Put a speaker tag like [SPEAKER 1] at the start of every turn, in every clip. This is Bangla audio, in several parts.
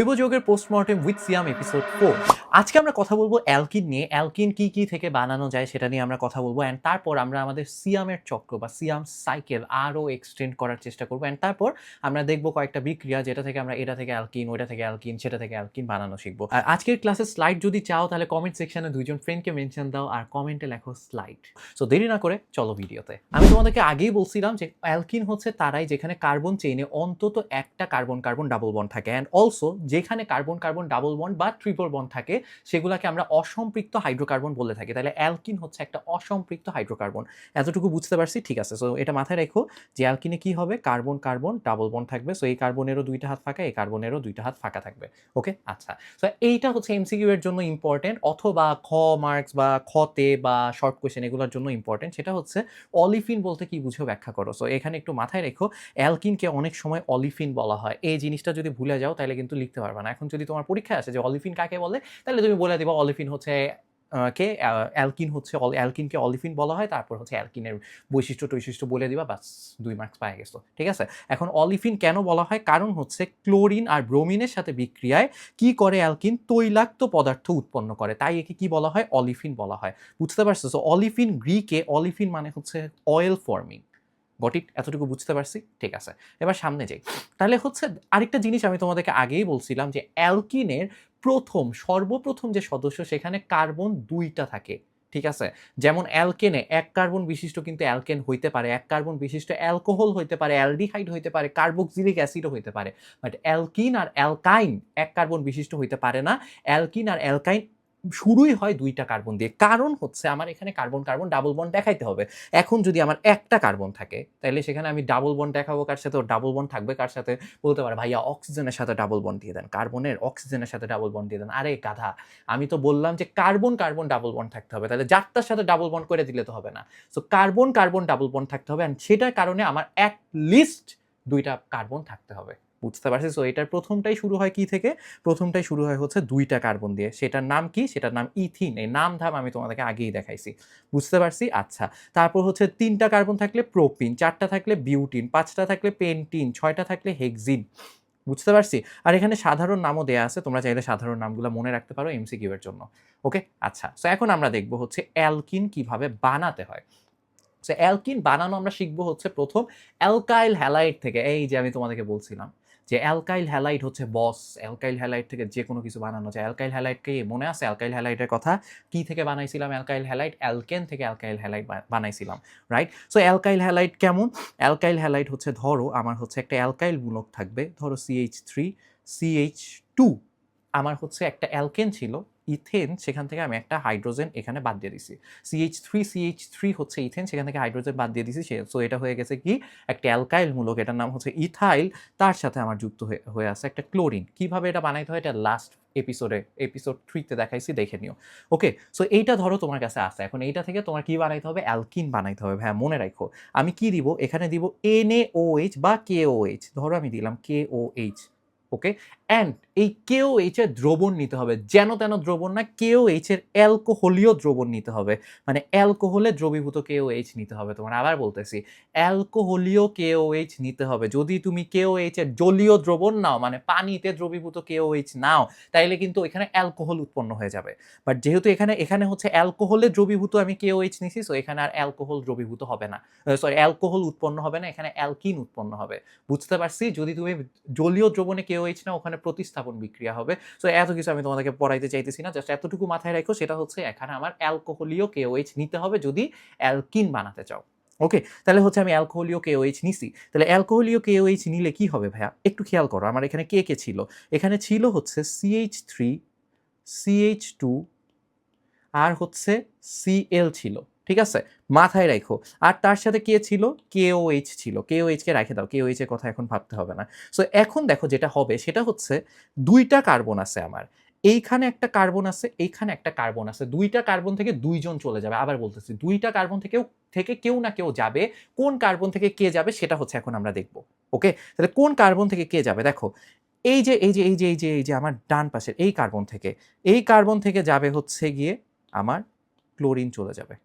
[SPEAKER 1] জৈব যৌগের পোস্টমর্টেম উইথ সিয়াম এপিসোড 4। আজকে আমরা কথা বলবো অ্যালকিন নিয়ে। অ্যালকিন কি থেকে বানানো যায় সেটা নিয়ে আমরা কথা বলবো, অ্যান্ড তারপর আমরা আমাদের সিয়ামের চক্র বা সিয়াম সাইকেল আরও এক্সটেন্ড করার চেষ্টা করবো, অ্যান্ড তারপর আমরা দেখবো কয়েকটা বিক্রিয়া যেটা থেকে আমরা এটা থেকে অ্যালকিন, ওইটা থেকে অ্যালকিন, সেটা থেকে অ্যালকিন বানানো শিখবো। আর আজকের ক্লাসের স্লাইড যদি চাও তাহলে কমেন্ট সেকশনে দুইজন ফ্রেন্ডকে মেনশন দাও আর কমেন্টে লেখো স্লাইড। সো দেরি না করে চলো ভিডিওতে। আমি তোমাদেরকে আগেই বলছিলাম যে অ্যালকিন হচ্ছে তারাই যেখানে কার্বন চেইনে অন্তত একটা কার্বন কার্বন ডাবল বন্ড থাকে, অ্যান্ড অলসো যেখানে কার্বন কার্বন ডাবল বন্ড বা ট্রিপল বন্ড থাকে সেগুলোকে আমরা অসম্পৃক্ত হাইড্রোকার্বন বলে থাকি। তাহলে অ্যালকিন হচ্ছে একটা অসম্পৃক্ত হাইড্রোকার্বন। এতটুকু বুঝতে পারছি? ঠিক আছে। সো এটা মাথায় রেখো যে অ্যালকিনে কি হবে, কার্বন কার্বন ডাবল বন্ড থাকবে। সো এই কার্বনেরও দুইটা হাত ফাঁকা, এই কার্বনেরও দুইটা হাত ফাঁকা থাকবে। ওকে, আচ্ছা। সো এইটা হচ্ছে এমসিকিউ এর জন্য ইম্পর্টেন্ট, অথবা খ মার্কস বা খতে বা শর্ট কোয়েশ্চেন এগুলোর জন্য ইম্পর্টেন্ট। সেটা হচ্ছে অলিফিন বলতে কি বুঝো ব্যাখ্যা করো। সো এখানে একটু মাথায় রেখো, অ্যালকিনকে অনেক সময় অলিফিন বলা হয়। এই জিনিসটা যদি ভুলে যাও তাহলে কিন্তু লিখতে পারবে না। এখন যদি তোমার পরীক্ষায় আসে যে অলিফিন কাকে বলে, তাহলে তুমি বলে দিবা অলিফিন হচ্ছে অ্যালকিন হচ্ছে, অ্যালকিনকে অলিফিন বলা হয়, তারপর হচ্ছে অ্যালকিনের বৈশিষ্ট্য বলে দিবা, বাস 2 মার্কস পাই গেছো। ঠিক আছে। এখন অলিফিন কেন বলা হয়? কারণ হচ্ছে ক্লোরিন আর ব্রোমিনের সাথে বিক্রিয়ায় কি করে, অ্যালকিন তৈলাক্ত পদার্থ উৎপন্ন করে, তাই একে কি বলা হয়, অলিফিন বলা হয়। বুঝতে পারছো? সো অলিফিন, গ্রিকে অলিফিন মানে হচ্ছে অয়েল ফর্মিং। Got it? এতটুকু বুঝতে পারছি? ঠিক আছে, এবার সামনে যাই। তাহলে হচ্ছে আরেকটা জিনিস আমি তোমাদেরকে আগেই বলছিলাম যে অ্যালকিনের সর্বপ্রথম যে সদস্য সেখানে কার্বন 2টা থাকে। ঠিক আছে। যেমন অ্যালকেনে এক কার্বন বিশিষ্ট কিন্তু অ্যালকেন হইতে পারে, এক কার্বন বিশিষ্ট অ্যালকোহল হইতে পারে, অ্যালডিহাইড হইতে পারে, কার্বক্সিলিক অ্যাসিডও হইতে পারে। বাট অ্যালকিন আর অ্যালকাইন এক কার্বন বিশিষ্ট হইতে পারে না। অ্যালকিন আর অ্যালকাইন শুরুই হয় 2টা কার্বন দিয়ে। কারণ হচ্ছে আমার এখানে কার্বন কার্বন ডাবল বন্ড দেখাইতে হবে। এখন যদি আমার একটা কার্বন থাকে তাহলে সেখানে আমি ডাবল বন্ড দেখাবো কার সাথে, ডাবল বন্ড থাকবে কার সাথে, বলতে পারে ভাইয়া অক্সিজেনের সাথে ডাবল বন্ড দিয়ে দেন, কার্বনের অক্সিজেনের সাথে ডাবল বন্ড দিয়ে দেন। আরে গাধা, আমি তো বললাম যে কার্বন কার্বন ডাবল বন্ড থাকতে হবে, তাহলে যারটার সাথে ডাবল বন্ড করে দিলে তো হবে না। So carbon carbon double bond থাকতে হবে, অ্যান্ড সেটার কারণে আমার অ্যাট লিস্ট 2টা কার্বন থাকতে হবে। বুঝতে পারছি? সো এটার প্রথমটাই শুরু হয় কি থেকে? প্রথমটাই শুরু হয় হচ্ছে 2টা কার্বন দিয়ে। সেটার নাম কি? সেটার নাম ইথিন। এই নাম ধাম আমি তোমাদেরকে আগেই দেখাইছি। বুঝতে পারছি? আচ্ছা। তারপর হচ্ছে 3টা কার্বন থাকলে প্রোপিন, 4টা থাকলে বিউটিন, 5টা থাকলে পেন্টিন, 6টা থাকলে হেক্সিন। বুঝতে পারছি? আর এখানে সাধারণ নামও দেয়া আছে, তোমরা চাইলে সাধারণ নামগুলো মনে রাখতে পারো এমসিকিউ এর জন্য। ওকে, আচ্ছা। সো এখন আমরা দেখব হচ্ছে অ্যালকিন কিভাবে বানাতে হয়। সো অ্যালকিন বানানো আমরা শিখবো হচ্ছে প্রথম অ্যালকাইল হ্যালাইড থেকে। এই যে আমি তোমাদেরকে বলছিলাম যে অ্যালকাইল হ্যালাইড হচ্ছে বস, অ্যালকাইল হ্যালাইড থেকে যে কোনো কিছু বানানো যায়। অ্যালকাইল হ্যালাইডকে মনে আছে? অ্যালকাইল হ্যালাইডের কথা কি থেকে বানাইছিলাম? অ্যালকাইল হ্যালাইড অ্যালকেন থেকে অ্যালকাইল হ্যালাইড বানাইছিলাম, রাইট? সো অ্যালকাইল হ্যালাইড কেমন? অ্যালকাইল হ্যালাইড হচ্ছে, ধরো আমার হচ্ছে একটা অ্যালকাইল মূলক থাকবে, ধরো CH3 CH2। আমার হচ্ছে একটা অ্যালকেন ছিল ইথেন, সেখান থেকে আমি একটা হাইড্রোজেন এখানে বাদ দিয়ে দিছি। CH3 হচ্ছে ইথেন, সেখান থেকে হাইড্রোজেন বাদ দিয়ে দিছি। সো এটা হয়ে গেছে কি, একটা অ্যালকাইল মূলক, এটার নাম হচ্ছে ইথাইল। তার সাথে আমার যুক্ত হয়ে আছে একটা ক্লোরিন। কিভাবে এটা বানাইতে হয় এটা লাস্ট এপিসোড 3তে দেখাইছি, দেখে নিও। ওকে, সো এইটা ধরো তোমার কাছে আছে। এখন এইটা থেকে তোমার কি বানাইতে হবে? অ্যালকিন বানাইতে হবে। হ্যাঁ, মনে রাখো আমি কি দিব এখানে, দিব NaOH বা KOH। ধরো আমি দিলাম KOH। ওকে, অ্যান্ড এই KOH এর দ্রবণ নিতে হবে, যেন তেন দ্রবণ না, KOH এর অ্যালকোহলীয় দ্রবণ নিতে হবে, মানে অ্যালকোহলে দ্রবীভূত KOH নিতে হবে। তোমার আবার বলতেছি, অ্যালকোহলীয় KOH নিতে হবে। যদি তুমি KOH এর জলীয় দ্রবণ নাও, মানে পানিতে দ্রবীভূত KOH নাও, তাইলে কিন্তু এখানে অ্যালকোহল উৎপন্ন হয়ে যাবে। বাট যেহেতু এখানে হচ্ছে অ্যালকোহলে দ্রবীভূত আমি KOH নিছি, সো এখানে আর অ্যালকোহল দ্রবীভূত হবে না, সরি অ্যালকোহল উৎপন্ন হবে না, এখানে অ্যালকিন উৎপন্ন হবে। বুঝতে পারছি? যদি তুমি জলীয় দ্রবণে KOH না, ওখানে প্রতিস্থাপন বিক্রিয়া হবে। সো এত কিছু আমি তোমাদেরকে পড়াইতে চাইতেছি না, জাস্ট এতটুকু মাথায় রাখো, সেটা হচ্ছে এখানে আমার অ্যালকোহলীয় KOH নিতে হবে যদি অ্যালকিন বানাতে চাও। ওকে, তাহলে হচ্ছে আমি অ্যালকোহলীয় KOH নিছি। তাহলে অ্যালকোহলীয় KOH নিলে কি হবে ভাইয়া? একটু খেয়াল করো, আমার এখানে কে ছিল। এখানে ছিল হচ্ছে CH3 CH2 আর হচ্ছে Cl ছিল। ঠিক আছে, মাথায় রাখো। আর তার সাথে কে ছিল? KOH ছিল। KOH কে রেখে দাও, KOH এর কথা এখন ভাবতে হবে না। সো এখন দেখো যেটা হবে সেটা হচ্ছে 2টা কার্বন আছে আমার, এইখানে একটা কার্বন আছে, এইখানে একটা কার্বন আছে। 2টা কার্বন থেকে 2জন চলে যাবে। আবার বলতেছি, 2টা কার্বন থেকে কেউ না কেউ যাবে। কোন কার্বন থেকে কে যাবে সেটা হচ্ছে এখন আমরা দেখব। ওকে, তাহলে কোন কার্বন থেকে কে যাবে? দেখো এই যে আমার ডান পাশের এই কার্বন থেকে যাবে হচ্ছে গিয়ে আমার ক্লোরিন চলে যাবে।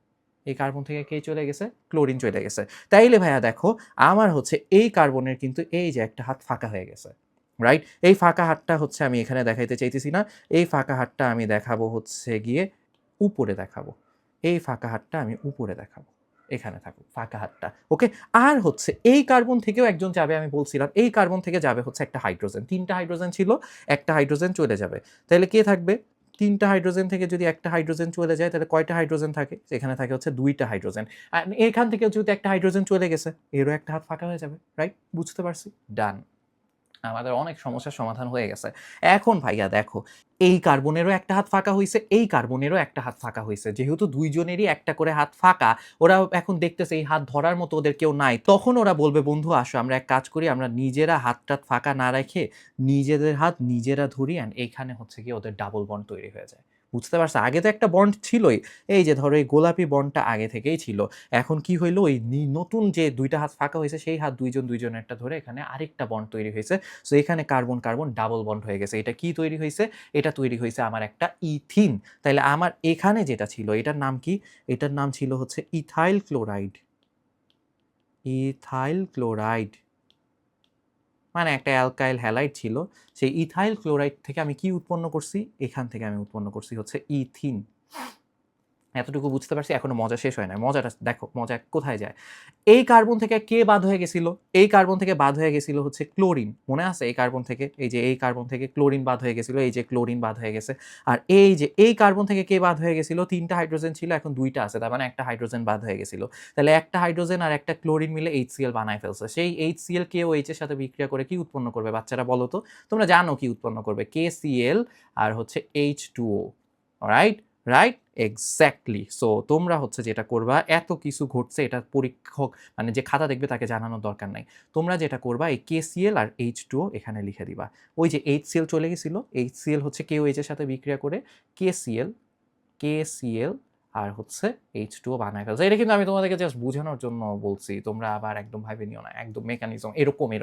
[SPEAKER 1] এই কার্বন থেকে কে চলে গেছে? ক্লোরিন চলে গেছে। তাইলে ভাইয়া দেখো আমার হচ্ছে এই কার্বনের কিন্তু এই যে একটা হাত ফাঁকা হয়ে গেছে। রাইট? এই ফাঁকা হাতটা হচ্ছে আমি এখানে দেখাইতে চাইতেছি না। এই ফাঁকা হাতটা আমি দেখাবো হচ্ছে গিয়ে উপরে দেখাবো। এই ফাঁকা হাতটা আমি উপরে দেখাবো। এখানে থাকুক ফাঁকা হাতটা। ওকে? আর হচ্ছে এই কার্বন থেকেও একজন যাবে আমি বলছিলাম। এই কার্বন থেকে যাবে হচ্ছে একটা হাইড্রোজেন। ৩ টা হাইড্রোজেন ছিল, একটা হাইড্রোজেন চলে যাবে। তাইলে কে থাকবে? ৩ টা হাইড্রোজেন থেকে যদি একটা হাইড্রোজেন চলে যায় তাহলে কয়টা হাইড্রোজেন থাকে? এখানে থাকে হচ্ছে ২ টা হাইড্রোজেন। এখান থেকেও যেহেতু একটা হাইড্রোজেন চলে গেছে, এরও একটা হাত ফাঁকা হয়ে যাবে। রাইট? বুঝতে পারছি? ডান। আমাদের অনেক সমস্যার সমাধান হয়ে গেছে। এখন ভাইয়া দেখো, এই কার্বনেরও একটা হাত ফাঁকা হইছে, এই কার্বনেরও একটা হাত ফাঁকা হইছে। যেহেতু ২ জনেরই একটা করে হাত ফাঁকা, ওরা এখন দেখতেছে এই হাত ধরার মতো ওদের কেউ নাই। তখন ওরা বলবে, "বন্ধু আসো আমরা এক কাজ করি, আমরা নিজেরা হাত-টাত ফাঁকা না রেখে নিজেদের হাত নিজেরা ধরি অ্যান্ড এইখানে হচ্ছে গিয়ে ওদের ডাবল বন্ড তৈরি হয়ে যায়।" বুঝতে পারছো? আগে তো একটা বন্ড ছিলই। এই যে ধরো এই গোলাপি বন্ডটা আগে থেকেই ছিল। এখন কি হইলো ওই নতুন যে ২ টা হাত ফাঁকা হইছে সেই হাত ২ জন ২ জনেরটা ধরে এখানে আরেকটা বন্ড তৈরি হইছে। সো এখানে কার্বন, কার্বন ডাবল বন্ড হয়ে গেছে। এটা কি তৈরি হইছে? এটা তৈরি হইছে আমার একটা ইথিন। তাইলে আমার এখানে যেটা ছিল এটার নাম কি? এটার নাম ছিল হচ্ছে ইথাইল ক্লোরাইড। Ethyl chloride. মানে একটা অ্যালকাইল হ্যালাইড ছিল। সেই ইথাইল ক্লোরাইড থেকে আমি কি উৎপন্ন করছি? এখান থেকে আমি উৎপন্ন করছি হচ্ছে ইথিন। এতটুকু বুঝতে পারছি, এখনো মজা শেষ হয় নাই। মজাটা দেখো, মজা কোথায় যায়? এই কার্বন থেকে কে বাদ হয়ে গেছিল? এই কার্বন থেকে বাদ হয়ে গেছিল হচ্ছে ক্লোরিন। মনে আছে এই কার্বন থেকে? এই যে এই কার্বন থেকে ক্লোরিন বাদ হয়ে গেছিল, এই যে ক্লোরিন বাদ হয়ে গেছে। আর এই যে এই কার্বন থেকে কে বাদ হয়ে গেছিল? ৩ টা হাইড্রোজেন ছিল, এখন ২ টা আছে। তার মানে একটা হাইড্রোজেন বাদ হয়ে গেছিল। তাহলে একটা হাইড্রোজেন আর একটা ক্লোরিন মিলে HCl বানায় ফেলছে। সেই HCl কে OH এর সাথে বিক্রিয়া করে কি উৎপন্ন করবে? বাচ্চারা বলো তো? তোমরা জানো কি উৎপন্ন করবে? KCl আর হচ্ছে H2O। Alright? Right? Exactly. So তোমরা হচ্ছে যেটা করবা, এত কিছু ঘটছে এটা পরীক্ষক মানে যে খাতা দেখবে তাকে জানানোর দরকার নাই। তোমরা যেটা করবা এই KCl আর H2O এখানে লিখে দিবা। ওই যে HCl চলে গেছিল, HCl হচ্ছে KOH এর সাথে বিক্রিয়া করে KCl আর হচ্ছে H2O বানায় ফেলছে। এটা কিন্তু আমি তোমাদেরকে জাস্ট বুঝানোর জন্য বলছি। তোমরা আবার একদম ভাইবে নিও না। একদম মেকানিজম এরকমই।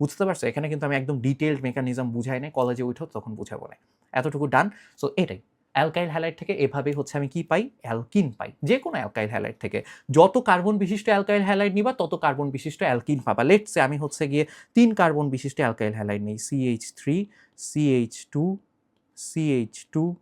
[SPEAKER 1] বুঝতে পারছো? এখানে কিন্তু আমি একদম ডিটেইলড মেকানিজম বুঝাই নাই। কলেজে উঠো তখন বুঝাবো না। এতটুকু ডান। সো এটাই। অ্যালকাইল হ্যালাইড থেকে এভাবেই হচ্ছে আমি কি পাই? অ্যালকিন পাই। যেকোনো অ্যালকাইল হ্যালাইড থেকে। যত কার্বন বিশিষ্ট অ্যালকাইল হ্যালাইড নিবা তত কার্বন বিশিষ্ট অ্যালকিন পাবা। লেটস সে আমি হচ্ছে গিয়ে ৩ কার্বন বিশিষ্ট অ্যালকাইল হ্যালাইড নেই। CH3, CH2, CH2,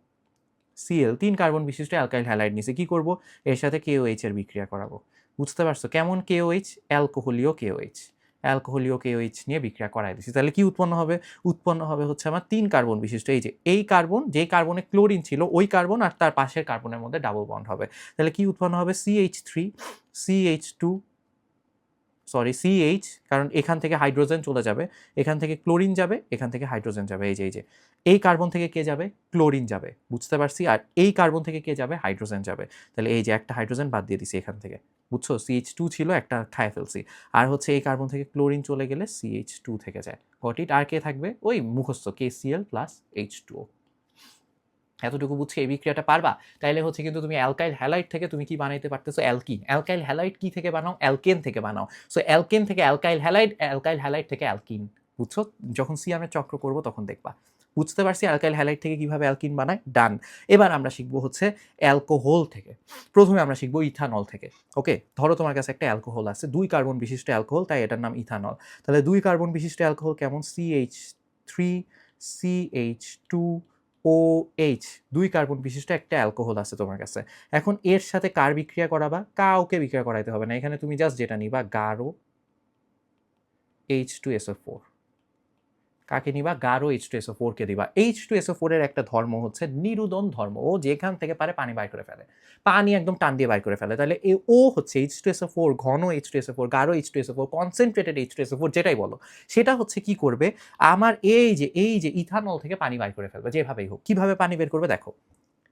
[SPEAKER 1] Cl ৩ carbon বিশিষ্ট অ্যালকাইল হ্যালাইড নিছি। কি করব? এর সাথে KOH এর বিক্রিয়া করাবো। বুঝতে পারছো? কেমন KOH? অ্যালকোহলীয় KOH। অ্যালকোহলীয় KOH নিয়ে বিক্রিয়া করায় দিছি। তাহলে কি উৎপন্ন হবে? উৎপন্ন হবে হচ্ছে আমার ৩ কার্বন বিশিষ্ট এই যে এই কার্বন, যেই কার্বনে ক্লোরিন ছিল ওই কার্বন আর তার পাশের কার্বনের মধ্যে ডাবল বন্ড হবে। তাহলে কি উৎপন্ন হবে? CH3, CH2, সরি CH, কারণ এখান থেকে হাইড্রোজেন চলে যাবে, এখান থেকে ক্লোরিন যাবে, এখান থেকে হাইড্রোজেন যাবে। এই যে এই কার্বন থেকে কে যাবে? ক্লোরিন যাবে। বুঝতে পারছি? আর এই কার্বন থেকে কে যাবে? হাইড্রোজেন যাবে। তাহলে এই যে একটা হাইড্রোজেন বাদ দিয়ে দিছি এখান থেকে। বুঝছো? CH2 ছিল, একটা খায় ফেলছি। আর হচ্ছে এই কার্বন থেকে ক্লোরিন চলে গেলে CH2 থেকে যায়। Got it? আর কে থাকবে? ওই মুখস্থ KCl প্লাস H2O। এতটুকু বুঝছি এই বিক্রিয়াটা পারবা? তাইলে হচ্ছে কিন্তু তুমি অ্যালকাইল হ্যালাইড থেকে তুমি কি বানাইতে পারতেছো? অ্যালকিন। অ্যালকাইল হ্যালাইড কি থেকে বানাও? অ্যালকেন থেকে বানাও। সো অ্যালকেন থেকে অ্যালকাইল হ্যালাইড, অ্যালকাইল হ্যালাইড থেকে অ্যালকিন। বুঝছো? যখন সিয়ামের চক্র করব তখন দেখবা। বুঝতে পারছি অ্যালকাইল হ্যালাইড থেকে কিভাবে অ্যালকিন বানায়? ডান। এবার আমরা শিখবো হচ্ছে অ্যালকোহল থেকে। প্রথমে আমরা শিখবো ইথানল থেকে। ওকে? ধরো তোমার কাছে একটা অ্যালকোহল আছে, ২ কার্বন বিশিষ্ট অ্যালকোহল, তাই এটার নাম ইথানল। তাহলে ২ কার্বন বিশিষ্ট অ্যালকোহল কেমন? CH3, CH2, OH, ২ কার্বন বিশিষ্ট একটা অ্যালকোহল আছে তোমার কাছে। এখন এর সাথে কার বিক্রিয়া করাবা? কাউকে বিক্রিয়া করাইতে হবে না। এখানে তুমি জাস্ট যেটা নিবা গাঢ় H2SO4। কাকে নিবা? গাঢ় H2SO4 কে দিবা। H2SO4 এর একটা ধর্ম হচ্ছে নিরুদন ধর্ম। ও যেখান থেকে পারে পানি বাইর করে ফেলে। পানি একদম টান দিয়ে বাইর করে ফেলে। তাহলে ও হচ্ছে H2SO4, ঘন H2SO4, গাঢ় H2SO4, কনসেনট্রেটেড H2SO4 যেটাই বলো। সেটা হচ্ছে কি করবে? আমার এই যে ইথানল থেকে পানি বাইর করে ফেলবে যেভাবেই হোক। কিভাবে পানি বের করবে দেখো।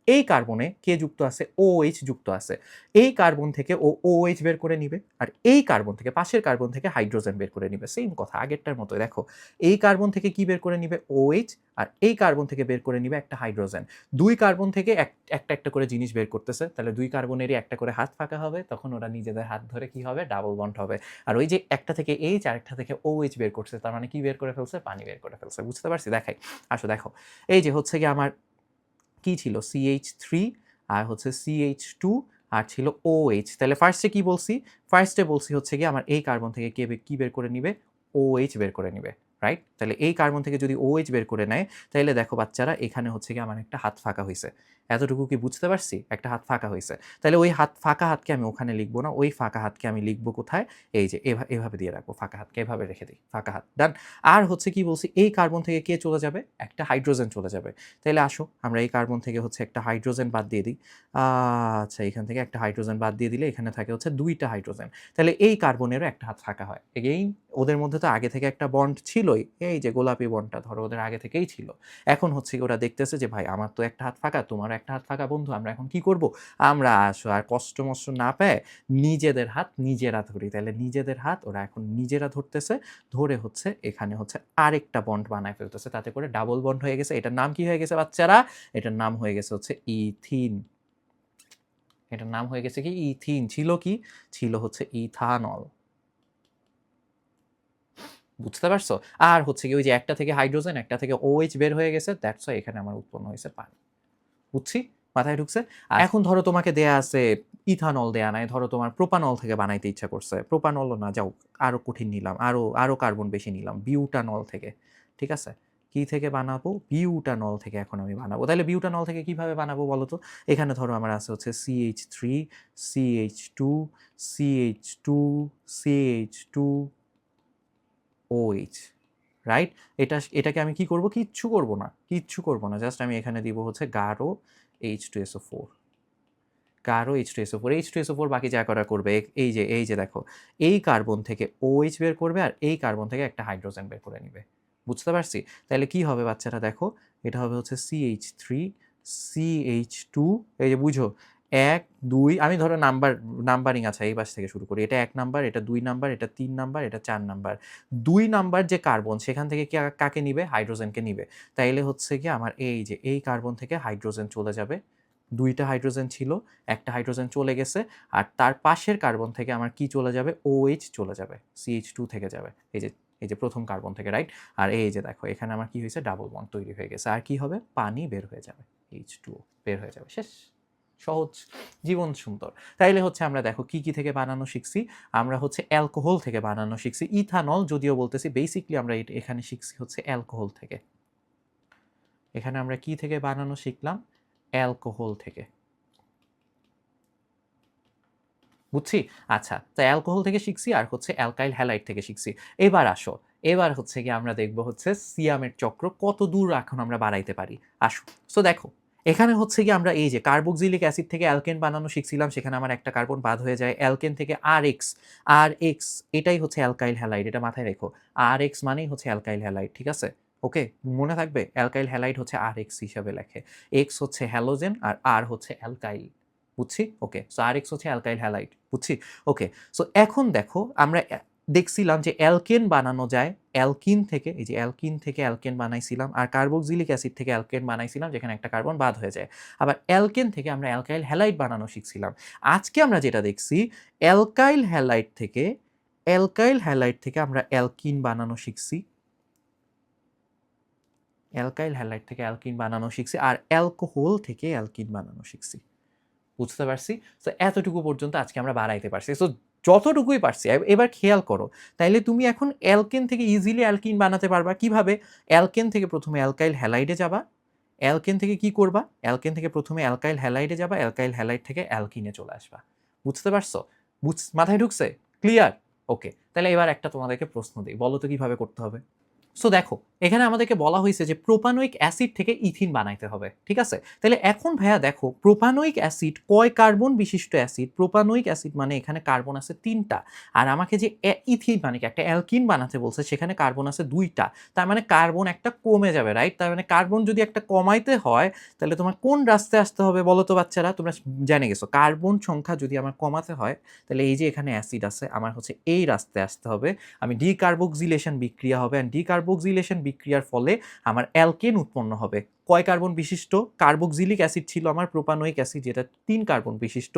[SPEAKER 1] এই কার্বনে কে যুক্ত আছে? OH যুক্ত আছে। এই কার্বন থেকে ও OH বের করে নিবে আর এই কার্বন থেকে, পাশের কার্বন থেকে হাইড্রোজেন বের করে নিবে। সেম কথা আগেরটার মতোই। দেখো এই কার্বন থেকে কি বের করে নিবে? OH, আর এই কার্বন থেকে বের করে নিবে একটা হাইড্রোজেন। ২ কার্বন থেকে একটা করে জিনিস বের করতেছে। তাহলে ২ কার্বনেরই একটা করে হাত ফাঁকা হবে, তখন ওরা নিজেদের হাত ধরে কি হবে? ডাবল বন্ড হবে। আর ওই যে একটা থেকে H আর একটা থেকে OH বের করছে, তার মানে কি বের করে ফেলছে? পানি বের করে ফেলছে। বুঝতে পারছি? দেখাই। আসো দেখো। এই যে হচ্ছে গিয়ে আমার কি ছিল? CH3 আর হচ্ছে CH2 আর ছিল OH। তাহলে ফার্স্টে কি বলছি? ফার্স্টে বলছি হচ্ছে গিয়ে আমার এই কার্বন থেকে কি বের করে নিবে? OH বের করে নিবে। রাইট? তাহলে এই কার্বন থেকে যদি OH বের করে নেয়, তাইলে দেখো বাচ্চারা এখানে হচ্ছে গিয়ে আমার একটা হাত ফাঁকা হইছে। এতটুকু কি বুঝতে পারছি? একটা হাত ফাঁকা হইছে। তাহলে ওই ফাঁকা হাতকে আমি ওখানে লিখব না, ওই ফাঁকা হাতকে আমি লিখব কোথায়? এই যে এভাবে দিয়ে রাখবো ফাঁকা হাতকে, এভাবে রেখে দিই, ফাঁকা হাত, ডান। আর হচ্ছে কি বলছি, এই কার্বন থেকে কে চলে যাবে? একটা হাইড্রোজেন চলে যাবে। তাইলে আসো আমরা এই কার্বন থেকে হচ্ছে একটা হাইড্রোজেন বাদ দিয়ে দিই। আচ্ছা, এখান থেকে একটা হাইড্রোজেন বাদ দিয়ে দিলে এখানে থাকে হচ্ছে 2টা হাইড্রোজেন। তাহলে এই কার্বনেরও একটা হাত ফাঁকা হয়। এগেইন ওদের মধ্যে তো আগে থেকে একটা বন্ড ছিলই। এই যে গোলাপি বন্ডটা ধরো ওদের আগে থেকেই ছিল। এখন হচ্ছে ওরা দেখতেছে যে ভাই আমার তো একটা হাত ফাঁকা, তোমারও একটা হাত ফাঁকা, বন্ধু আমরা এখন কি করব? আমরা আসো আর কষ্ট-মষ্ট না পেয়ে নিজেদের হাত নিজেরা ধরি। তাহলে নিজেদের হাত ওরা এখন নিজেরা ধরতেছে। ধরে হচ্ছে এখানে হচ্ছে আরেকটা বন্ড বানায় ফেলতেছে। তাতে করে ডাবল বন্ড হয়ে গেছে। এটার নাম কি হয়ে গেছে বাচ্চারা? এটার নাম হয়ে গেছে হচ্ছে ইথিন। এটার নাম হয়ে গেছে কি? ইথিন। ছিল কি? ছিল হচ্ছে ইথানল। বুঝতে পারছো? আর হচ্ছে কি ওই যে একটা থেকে হাইড্রোজেন, একটা থেকে OH বের হয়ে গেছে। দ্যাটস হোয়াই এখানে আমার উৎপন্ন হয়েছে পানি। বুঝছি? মাথায় ঢুকছে? আর এখন ধরো তোমাকে দেয়া আছে ইথানল, দেয়া নাই। ধরো তোমার প্রোপানল থেকে বানাইতে ইচ্ছা করছে। প্রোপানলও না, যাও আরো কঠিন নিলাম। আরো কার্বন বেশি নিলাম। বিউটানল থেকে। ঠিক আছে? কি থেকে বানাবো? বিউটানল থেকে এখন আমি বানাবো। তাহলে বিউটানল থেকে কিভাবে বানাবো বলো তো? এখানে ধরো আমার আছে হচ্ছে CH3, CH2, CH2, CH2, OH, right? এটাকে আমি কি করব? কিচ্ছু করব না। কিচ্ছু করব না। জাস্ট আমি এখানে দিব হচ্ছে গাঢ় H2SO4। গাঢ় H2SO4। H2SO4 বাকি যা করার করবে। এই যে দেখো। এই কার্বন থেকে OH বের করবে আর এই কার্বন থেকে একটা হাইড্রোজেন বের করে নিবে। বুঝতে পারছি? তাহলে কি হবে বাচ্চারা দেখো? এটা হবে হচ্ছে CH3, CH2, এই যে বুঝো? ১, ২, আমি ধরো নাম্বারিং আছে এই পাশ থেকে শুরু করি। এটা ১ নাম্বার, এটা ২ নাম্বার, এটা ৩ নাম্বার, এটা ৪ নাম্বার। ২ নাম্বার যে কার্বন সেখান থেকে কাকে নিবে? হাইড্রোজেনকে নিবে। তাইলে হচ্ছে গিয়ে আমার এই যে এই কার্বন থেকে হাইড্রোজেন চলে যাবে। ২টা হাইড্রোজেন ছিল, একটা হাইড্রোজেন চলে গেছে। আর তার পাশের কার্বন থেকে আমার কি চলে যাবে? OH চলে যাবে। CH2 থেকে যাবে। এই যে প্রথম কার্বন থেকে, রাইট? আর এই যে দেখো এখানে আমার কি হয়েছে? ডাবল বন্ড তৈরি হয়ে গেছে। আর কি হবে? পানি বের হয়ে যাবে। H2O বের হয়ে যাবে। শেষ। সহজ, জীবন সুন্দর। তাইলে হচ্ছে আমরা দেখো কি থেকে বানানো শিখছি? আমরা হচ্ছে অ্যালকোহল থেকে বানানো শিখছি। ইথানল যদিও বলতেছি, বেসিক্যালি আমরা এখানে শিখছি হচ্ছে অ্যালকোহল থেকে। এখানে আমরা কি থেকে বানানো শিখলাম? অ্যালকোহল থেকে। বুঝছি? আচ্ছা, তো অ্যালকোহল থেকে শিখছি আর হচ্ছে অ্যালকাইল হ্যালাইড থেকে শিখছি। এবার আসো। এবার হচ্ছে গিয়ে আমরা দেখব হচ্ছে সিয়ামের চক্র কত দূর এখন আমরা বাড়াইতে পারি। আসো। সো দেখো, এখানে হচ্ছে গিয়ে আমরা এই যে কার্বক্সিলিক অ্যাসিড থেকে অ্যালকেন বানানো শিখছিলাম, সেখানে আমার একটা কার্বন বাদ হয়ে যায়। অ্যালকেন থেকে RH এটাই হচ্ছে অ্যালকাইল হ্যালাইড, এটা মাথায় রেখো। RH মানেই হচ্ছে অ্যালকাইল হ্যালাইড, ঠিক আছে? ওকে? মনে থাকবে? অ্যালকাইল হ্যালাইড হচ্ছে RH হিসাবে লেখে। X হচ্ছে হ্যালোজেন আর R হচ্ছে অ্যালকাইল। বুঝছি? ওকে। সো RH হচ্ছে অ্যালকাইল হ্যালাইড। বুঝছি? ওকে। সো এখন দেখো আমরা দেখছিলাম যে অ্যালকেন বানানো যায় অ্যালকিন থেকে, এই যে অ্যালকিন থেকে অ্যালকেন বানাইছিলাম আর কার্বক্সিলিক অ্যাসিড থেকে অ্যালকেন বানাইছিলাম যেখানে একটা কার্বন বাদ হয়ে যায়। আবার অ্যালকেন থেকে আমরা অ্যালকাইল হ্যালাইড বানানো শিখছিলাম। আজকে আমরা যেটা দেখছি অ্যালকাইল হ্যালাইড থেকে আমরা অ্যালকিন বানানো শিখছি। অ্যালকাইল হ্যালাইড থেকে অ্যালকিন বানানো শিখছি আর অ্যালকোহল থেকে অ্যালকিন বানানো শিখছি। বুঝতে পারছি? সো এতটুকু পর্যন্ত আজকে আমরা বাড়াইতে পারছি। সো যতটুকুই পারছি এবার খেয়াল করো। তাইলে তুমি এখন অ্যালকেন থেকে ইজিলি অ্যালকিন বানাতে পারবা। কিভাবে? অ্যালকেন থেকে প্রথমে অ্যালকাইল হ্যালাইডে যাবা। অ্যালকেন থেকে কি করবা? অ্যালকেন থেকে প্রথমে অ্যালকাইল হ্যালাইডে যাবা। অ্যালকাইল হ্যালাইড থেকে অ্যালকিনে চলে আসবা। বুঝতে পারছো? মাথায় ঢুকছে? ক্লিয়ার? ওকে। তাহলে এবার একটা তোমাদেরকে প্রশ্ন দেই। বলো তো কিভাবে করতে হবে? সো দেখো, এখানে আমাদেরকে বলা হয়েছে যে প্রোপানোয়িক অ্যাসিড থেকে ইথিন বানাইতে হবে। ঠিক আছে? তাহলে এখন ভাইয়া দেখো প্রোপানোয়িক অ্যাসিড কয় কার্বন বিশিষ্ট অ্যাসিড? প্রোপানোয়িক অ্যাসিড মানে এখানে কার্বন আছে ৩টা। আর আমাকে যে ইথিন মানে কি একটা অ্যালকিন বানাতে বলছে সেখানে কার্বন আছে ২টা। তার মানে কার্বন একটা কমে যাবে, রাইট? তার মানে কার্বন যদি একটা কমাইতে হয় তাহলে তোমার কোন রাস্তায় আসতে হবে বলো তো বাচ্চারা? তোমরা জেনে গেছো কার্বন সংখ্যা যদি আমার কমাতে হয় তাহলে এই যে এখানে অ্যাসিড আছে আমার হচ্ছে এই রাস্তায় আসতে হবে। আমি ডিকার্বক্সিলেশন বিক্রিয়া হবে, ডিকার্বক্সিলেশন বিক্রিয়ার ফলে আমার অ্যালকেন উৎপন্ন হবে। কয় কার্বন বিশিষ্ট? কার্বক্সিলিক অ্যাসিড ছিল আমার, প্রোপানোয়িক অ্যাসিড যেটা 3 কার্বন বিশিষ্ট।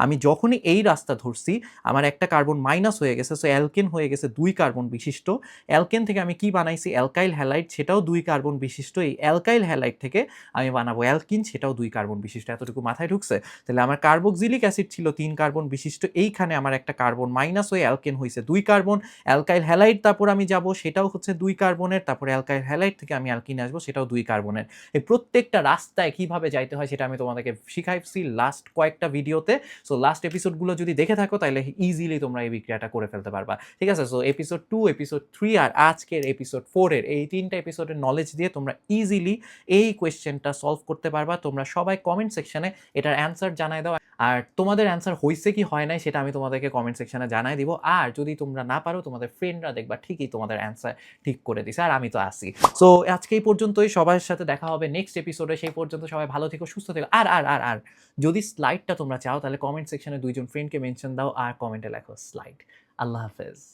[SPEAKER 1] আমি যখনই এই রাস্তা ধরছি আমার একটা কার্বন মাইনাস হয়ে গেছে, সো অ্যালকেন হয়ে গেছে 2 কার্বন বিশিষ্ট। অ্যালকেন থেকে আমি কি বানাইছি? অ্যালকাইল হ্যালাইড, সেটাও 2 কার্বন বিশিষ্ট। এই অ্যালকাইল হ্যালাইড থেকে আমি বানাবো অ্যালকিন, সেটাও 2 কার্বন বিশিষ্ট। এতটুকু মাথায় ঢুকছে? তাহলে আমার কার্বক্সিলিক অ্যাসিড ছিল 3 কার্বন বিশিষ্ট, এইখানে আমার একটা কার্বন মাইনাস হয়ে অ্যালকেন হইছে 2 কার্বন। অ্যালকাইল হ্যালাইড তারপর আমি যাব, সেটাও হচ্ছে 2 কার্বনের, তারপরে অ্যালকাইল হ্যালাইড থেকে আমি অ্যালকিনে আসবো, সেটাও 2 কার্বনের। এই প্রত্যেকটা রাস্তায় কিভাবে যাইতে হয় সেটা আমি তোমাদেরকে শিখাইছি লাস্ট কয়েকটা ভিডিওতে। সো লাস্ট এপিসোডগুলো যদি দেখে থাকো তাহলে ইজিলি তোমরা এই বিক্রিয়াটা করে ফেলতে পারবা। ঠিক আছে? সো এপিসোড 2, এপিসোড 3 আর আজকের এপিসোড 4 এর এই 3টা এপিসোডের নলেজ দিয়ে তোমরা ইজিলি এই কোয়েশ্চেনটা সলভ করতে পারবা। তোমরা সবাই কমেন্ট সেকশনে এটার অ্যান্সার জানায় দাও। আর তোমাদের অ্যান্সার হইছে কি হয় নাই সেটা আমি তোমাদেরকে কমেন্ট সেকশনে জানাই দিব। আর যদি তোমরা না পারো তোমাদের ফ্রেন্ডরা দেখবা ঠিকই তোমাদের অ্যান্সার ঠিক করে দিছে, আর আমি তো আছি। সো আজকে এই পর্যন্তই, সবার সাথে দেখা হবে নেক্সট এপিসোডে। সেই পর্যন্ত সবাই ভালো থেকো, সুস্থ থেকো। আর যদি স্লাইডটা তোমরা চাও তাহলে কমেন্ট সেকশনে 2 জন ফ্রেন্ডকে মেনশন দাও আর কমেন্টে লেখো স্লাইড। আল্লাহ হাফেজ।